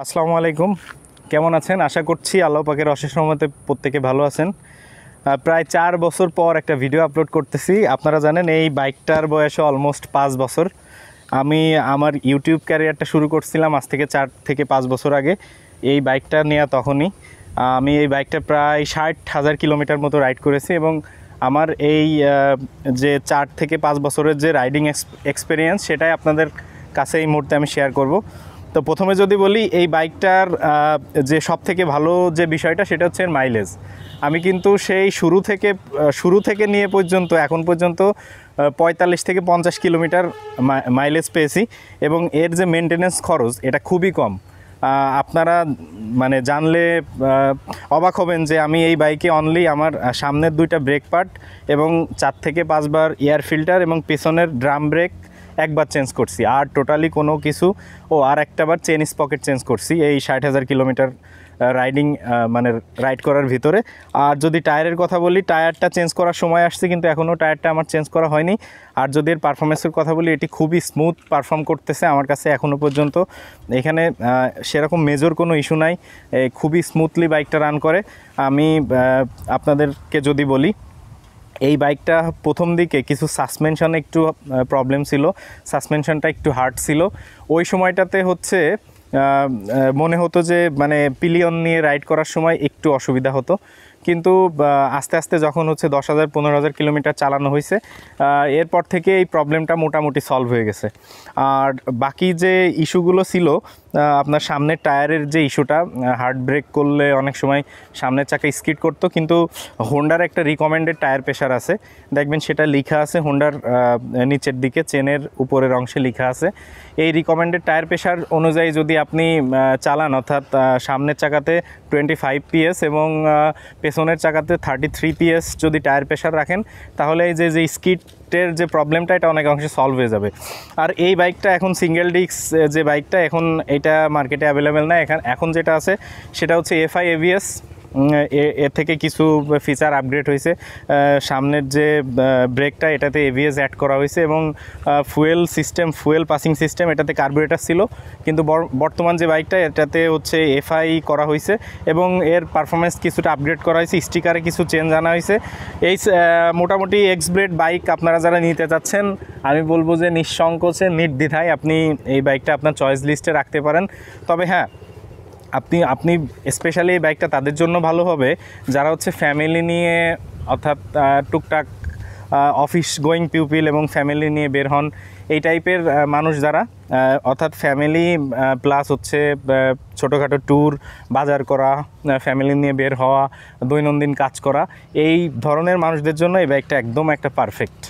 আসসালামু আলাইকুম, কেমন আছেন? আশা করছি আল্লাহ পাকের অশেষ রহমতে প্রত্যেকে ভালো আছেন। প্রায় 4 বছর পর একটা ভিডিও আপলোড করতেছি। আপনারা জানেন এই বাইকটার বয়স অলমোস্ট 5 বছর। আমি আমার ইউটিউব ক্যারিয়ারটা শুরু করছিলাম আজ থেকে 4 থেকে 5 বছর আগে। এই বাইকটা নেওয়া তখনই আমি এই বাইকটা প্রায় 60,000 কিলোমিটার মতো রাইড করেছি এবং আমার এই যে 4 থেকে 5 বছরের যে রাইডিং এক্সপিরিয়েন্স সেটাই আপনাদের কাছে এই মুহূর্তে আমি শেয়ার করব। তো প্রথমে যদি বলি এই বাইকটার যে সবথেকে ভালো যে বিষয়টা সেটা হচ্ছে এর মাইলেজ। আমি কিন্তু সেই শুরু থেকে নিয়ে পর্যন্ত এখন পর্যন্ত 45 থেকে 50 কিলোমিটার মাইলেজ পেয়েছি এবং এর যে মেনটেনেন্স খরচ এটা খুবই কম। আপনারা মানে জানলে অবাক হবেন যে আমি এই বাইকে অনলি আমার সামনের 2টা ব্রেক পার্ট এবং 4 থেকে 5 বার এয়ার ফিল্টার এবং পেছনের ড্রাম ব্রেক একবার চেঞ্জ করছি, আর টোটালি কোনো কিছু আর একটাবার চেন স্পকেট চেঞ্জ করছি এই 60,000 কিলোমিটার রাইডিং মানে রাইড করার ভিতরে। আর যদি টায়ারের কথা বলি, টায়ারটা চেঞ্জ করার সময় আসছে কিন্তু এখনও টায়ারটা আমার চেঞ্জ করা হয়নি। আর যদি এর পারফরমেন্সের কথা বলি, এটি খুবই স্মুথ পারফর্ম করতেছে আমার কাছে এখনও পর্যন্ত। এখানে সেরকম মেজর কোনো ইস্যু নাই, খুবই স্মুথলি বাইকটা রান করে। আমি আপনাদেরকে যদি বলি, এই বাইকটা প্রথম দিকে কিছু সাসপেনশনে একটু প্রবলেম ছিল, সাসপেনশনটা একটু হার্ড ছিল। ওই সময়টাতে হচ্ছে মনে হতো যে মানে পিলিয়ন নিয়ে রাইড করার সময় একটু অসুবিধা হতো, কিন্তু আস্তে আস্তে যখন হচ্ছে 10,000-15,000 কিলোমিটার চালানো হয়েছে এরপর থেকে এই প্রবলেমটা মোটামুটি সলভ হয়ে গেছে। আর বাকি যে ইস্যুগুলো ছিল, আপনার সামনের টায়ারের যে ইস্যুটা, হার্ড ব্রেক করলে অনেক সময় সামনের চাকা স্কিড করতো, কিন্তু হোন্ডার একটা রিকমেন্ডেড টায়ার প্রেশার আছে, দেখবেন সেটা লেখা আছে হোন্ডার নিচের দিকে চেনের উপরের অংশে লেখা আছে। এই রিকমেন্ডেড টায়ার প্রেশার অনুযায়ী যদি আপনি চালান, অর্থাৎ সামনের চাকাতে 25 PS এবং পেছনের চাকাতে 33 PS যদি টায়ার প্রেশার রাখেন, তাহলে এই যে স্কিডের যে প্রবলেমটা এটা অনেক অংশে সলভ হয়ে যাবে। আর এই বাইকটা এখন সিঙ্গেল ডিস্ক যে বাইকটা, এখন এটা মার্কেটে অ্যাভেলেবেল না। এখন যেটা আছে সেটা হচ্ছে FI ABS। এর থেকে কিছু ফিচার আপগ্রেড হয়েছে। সামনের যে ব্রেকটা এটাতে ABS অ্যাড করা হয়েছে এবং ফুয়েল পাসিং সিস্টেম, এটাতে কার্বুরেটর ছিল, কিন্তু বর্তমান যে বাইকটা এটাতে হচ্ছে FI করা হয়েছে এবং এর পারফরমেন্স কিছুটা আপগ্রেড করা হয়েছে, স্টিকারে কিছু চেঞ্জ আনা হয়েছে। এই মোটামুটি এক্সব্লেড বাইক আপনারা যারা নিতে চাচ্ছেন, আমি বলবো যে নিঃসংকোচে নির্দ্বিধায় আপনি এই বাইকটা আপনার চয়েস লিস্টে রাখতে পারেন। তবে হ্যাঁ, আপনি স্পেশালি এই বাইকটা তাদের জন্য ভালো হবে যারা হচ্ছে ফ্যামিলি নিয়ে, অর্থাৎ টুকটাক অফিস গোয়িং পিউপিল এবং ফ্যামিলি নিয়ে বের হন, এই টাইপের মানুষ যারা, অর্থাৎ ফ্যামিলি প্লাস হচ্ছে ছোটোখাটো ট্যুর, বাজার করা, ফ্যামিলি নিয়ে বের হওয়া, দৈনন্দিন কাজ করা, এই ধরনের মানুষদের জন্য এই বাইকটা একদম একটা পারফেক্ট।